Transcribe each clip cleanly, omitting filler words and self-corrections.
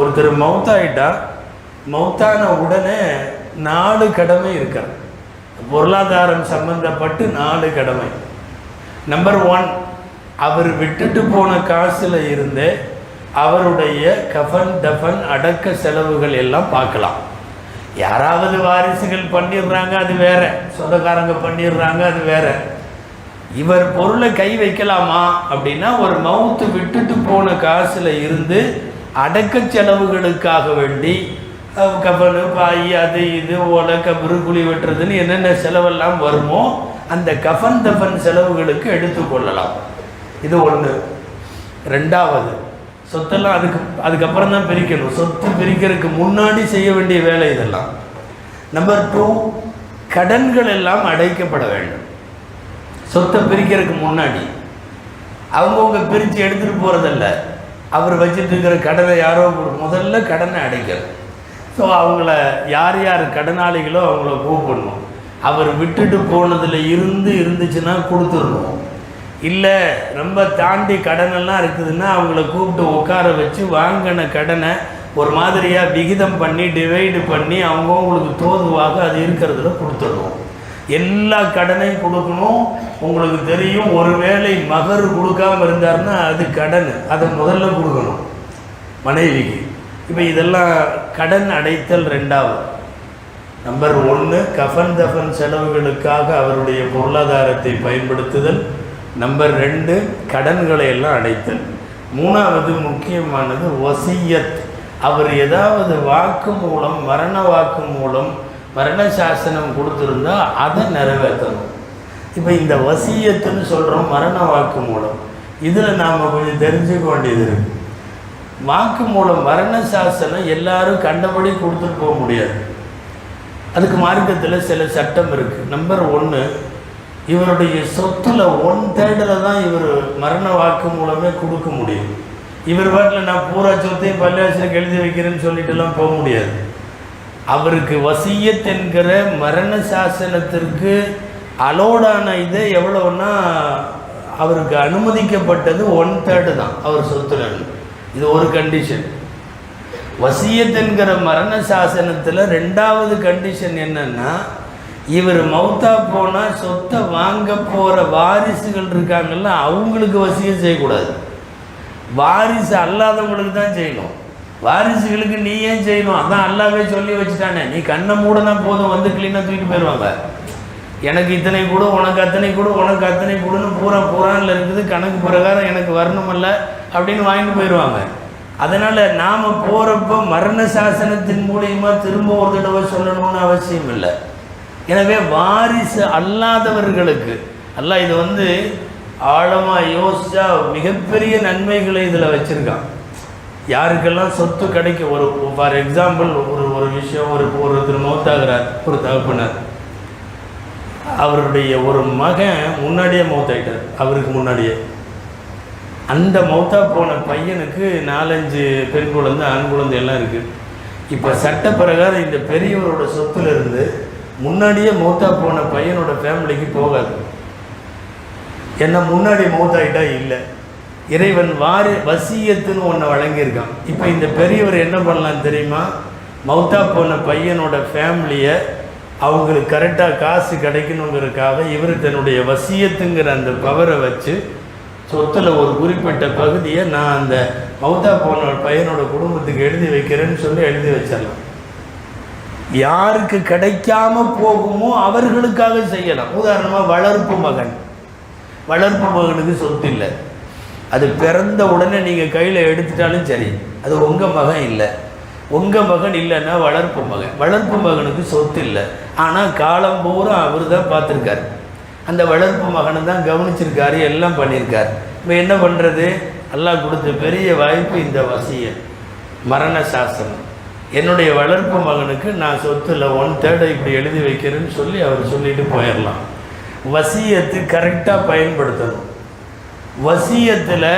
ஒருத்தர் மௌத்தாயிட்டா மௌத்தான உடனே 4 கடமை இருக்கிறது. பொருளாதாரம் சம்பந்தப்பட்டு 4 கடமை. நம்பர் 1, அவர் விட்டுட்டு போன காசில் இருந்து அவருடைய கஃபன் தஃபன் அடக்க செலவுகள் எல்லாம் பார்க்கலாம். யாராவது வாரிசுகள் பண்ணிடுறாங்க, அது வேற. சொந்தக்காரங்க பண்ணிடுறாங்க, அது வேற. இவர் பொருளை கை வைக்கலாமா அப்படின்னா, ஒரு மவுத்து விட்டுட்டு போன காசில் இருந்து அடக்க செலவுகளுக்காக வேண்டி கஃபனு பாய் அது இது ஓலை கபரு குழி வெட்டுறதுன்னு என்னென்ன செலவெல்லாம் வருமோ அந்த கஃபன் தஃபன் செலவுகளுக்கு எடுத்துக்கொள்ளலாம். இது 1. 2வது, சொத்தெல்லாம் அதுக்கப்புறம் தான் பிரிக்கணும். சொத்து பிரிக்கிறதுக்கு முன்னாடி செய்ய வேண்டிய வேலை இதெல்லாம். நம்பர் 2, கடன்கள் எல்லாம் அடைக்கப்பட வேண்டும். சொத்தை பிரிக்கிறதுக்கு முன்னாடி அவங்கவுங்க பிரித்து எடுத்துகிட்டு போகிறதில்ல. அவர் வச்சுட்டு இருக்கிற கடனை யாரோ முதல்ல கடனை அடைக்கிறது. ஸோ அவங்கள யார் யார் கடனாளிகளோ அவங்கள கூப்பிடணும். அவர் விட்டுட்டு போனதில் இருந்துச்சுன்னா கொடுத்துடணும். இல்லை ரொம்ப தாண்டி கடனெல்லாம் இருக்குதுன்னா அவங்கள கூப்பிட்டு உட்கார வச்சு வாங்கின கடனை ஒரு மாதிரியாக விகிதம் பண்ணி டிவைடு பண்ணி அவங்கவுங்களுக்கு தோதுவாக அது இருக்கிறதுல கொடுத்துடணும். எல்லா கடனையும் கொடுக்கணும். உங்களுக்கு தெரியும், ஒருவேளை மகர் கொடுக்காமல் இருந்தாருன்னா அது கடன், அதை முதல்ல கொடுக்கணும் மனைவிக்கு. இப்போ இதெல்லாம் கடன் அடைத்தல் 2வது. நம்பர் 1, கஃபன் தஃபன் செலவுகளுக்காக அவருடைய பொருளாதாரத்தை பயன்படுத்துதல். நம்பர் 2, கடன்களை எல்லாம் அடைத்தல். 3வது முக்கியமானது வசியத். அவர் ஏதாவது வாக்கு மூலம், மரண வாக்கு மூலம் மரண சாசனம் கொடுத்துருந்தா அதை நிறைவேற்றணும். இப்போ இந்த வசியத்துன்னு சொல்கிறோம், மரண வாக்கு மூலம். இதில் நாம் கொஞ்சம் தெரிஞ்சுக்க வேண்டியது இருக்குது. வாக்கு மூலம் மரண சாசனம் எல்லாரும் கண்டபடி கொடுத்துட்டு போக முடியாது. அதுக்கு மார்க்கத்தில் சில சட்டம் இருக்குது. நம்பர் 1, இவருடைய சொத்தில் 1/3 தான் இவர் மரண வாக்கு மூலமே கொடுக்க முடியும். இவர் வாட்டில் நான் பூரா சொத்தையும் பள்ளியாசிரியருக்கு எழுதி வைக்கிறேன்னு சொல்லிட்டுலாம் போக முடியாது. அவருக்கு வசியத் என்கிற மரண சாசனத்திற்கு அலோடான இது எவ்வளோன்னா, அவருக்கு அனுமதிக்கப்பட்டது 1/3 தான் அவர் சொத்துல. இது ஒரு கண்டிஷன். வசியத் என்கிற மரண சாசனத்தில் 2வது கண்டிஷன் என்னன்னா, இவர் மௌத்தா போனால் சொத்தை வாங்க போகிற வாரிசுகள் இருக்காங்கல்ல, அவங்களுக்கு வசியம் செய்யக்கூடாது. வாரிசு அல்லாதவங்களுக்கு தான் செய்யணும். வாரிசுகளுக்கு நீ ஏன் செய்யணும்? அதான் அல்லாவே சொல்லி வச்சுட்டானே, நீ கண்ணை மூடனா போதும் வந்து கிளீனாக தூக்கிட்டு போயிடுவாங்க. எனக்கு இத்தனை கொடு, உனக்கு அத்தனை கொடு, உனக்கு அத்தனை கொடுன்னு பூரானில் இருக்குது. கணக்கு பிரகாரம் எனக்கு வரணுமல்ல அப்படின்னு வாங்கிட்டு போயிடுவாங்க. அதனால் நாம் போகிறப்போ மரண சாசனத்தின் மூலியமாக திரும்ப ஒரு தடவை சொல்லணும்னு அவசியம் இல்லை. எனவே வாரிசு அல்லாதவர்களுக்கு அல்லாஹ் இது ஆழமாக யோசிச்சா மிகப்பெரிய நன்மைகளை இதில் வச்சுருக்கான். யாருக்கெல்லாம் சொத்து கிடைக்கும், ஒரு ஃபார் எக்ஸாம்பிள் ஒரு விஷயம், ஒருத்தர் மௌத்தாகிறார், ஒரு தகப்பனார், அவருடைய ஒரு மகன் முன்னாடியே மௌத்தாயிட்டார். அவருக்கு முன்னாடியே அந்த மௌத்தா போன பையனுக்கு 4-5 பெண் குழந்தை, ஆண் குழந்தை எல்லாம் இருக்குது. இப்போ சட்ட பிரகாரம் இந்த பெரியவரோட சொத்துல இருந்து முன்னாடியே மௌத்தா போன பையனோட ஃபேமிலிக்கு போகாது. ஏன்னா முன்னாடி மௌத்தாயிட்டா இல்லை. இறைவன் வசியத்துன்னு ஒன்று வழங்கியிருக்கான். இப்போ இந்த பெரியவர் என்ன பண்ணலாம் தெரியுமா? மௌத்தா போன பையனோட ஃபேமிலியை அவங்களுக்கு கரெக்டாக காசு கிடைக்கணுங்கிறதுக்காக இவர் தன்னுடைய வசியத்துங்கிற அந்த பவரை வச்சு சொத்தில் ஒரு குறிப்பிட்ட பகுதியை நான் அந்த மௌத்தா போன பையனோட குடும்பத்துக்கு எழுதி வைக்கிறேன்னு சொல்லி எழுதி வச்சிடலாம். யாருக்கு கிடைக்காம போகுமோ அவர்களுக்காக செய்யலாம். உதாரணமாக வளர்ப்பு மகனுக்கு சொத்து இல்லை, அது பிறந்த உடனே நீங்கள் கையில் எடுத்துட்டாலும் சரி, அது உங்கள் மகன் இல்லை. உங்கள் மகன் இல்லைன்னா வளர்ப்பு மகனுக்கு சொத்து இல்லை, ஆனால் காலம் பூரா அவர் தான் பார்த்துருக்கார். அந்த வளர்ப்பு மகனை தான் கவனிச்சிருக்காரு, எல்லாம் பண்ணியிருக்கார். இப்போ என்ன பண்ணுறது? அல்லாஹ் கொடுத்த பெரிய வாய்ப்பு இந்த வசியம், மரண சாசனம். என்னுடைய வளர்ப்பு மகனுக்கு நான் சொத்துல 1/3 இப்படி எழுதி வைக்கிறேன்னு சொல்லி அவர் சொல்லிட்டு போயிடலாம். வசியத்து கரெக்டாக பயன்படுத்தணும். வசியத்தில்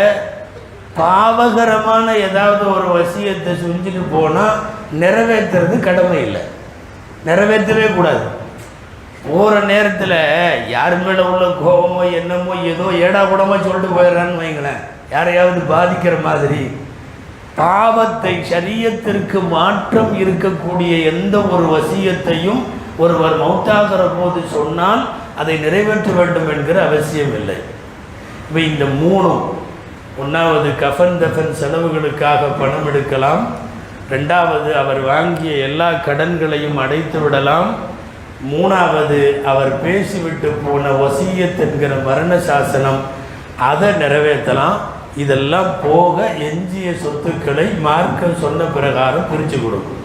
பாவகரமான ஏதாவது ஒரு வசியத்தை செஞ்சுட்டு போனால் நிறைவேற்றுறது கடமை இல்லை, நிறைவேற்றவே கூடாது. போகிற நேரத்தில் யார் மேலே உள்ள கோபமோ என்னமோ ஏதோ ஏடா கூடமோ சொல்லிட்டு போயிடுறான்னு வைங்களேன், யாரையாவது பாதிக்கிற மாதிரி. பாவத்தை ஷரியத்திற்கு மாற்றம் இருக்கக்கூடிய எந்த ஒரு வசியத்தையும் ஒருவர் மௌத்தாகிற போது சொன்னால் அதை நிறைவேற்ற வேண்டும் என்கிற அவசியம் இல்லை. இப்போ இந்த மூணும், ஒன்றாவது கஃன் தஃபன் செலவுகளுக்காக பணம் எடுக்கலாம், ரெண்டாவது அவர் வாங்கிய எல்லா கடன்களையும் அடைத்து விடலாம், மூணாவது அவர் பேசிவிட்டு போன வசியத் என்கிற மரண சாசனம் அதை நிறைவேற்றலாம். இதெல்லாம் போக எஞ்சிய சொத்துக்களை மார்க்கம் சொன்ன பிரகாரம் பிரித்து கொடுக்கும்.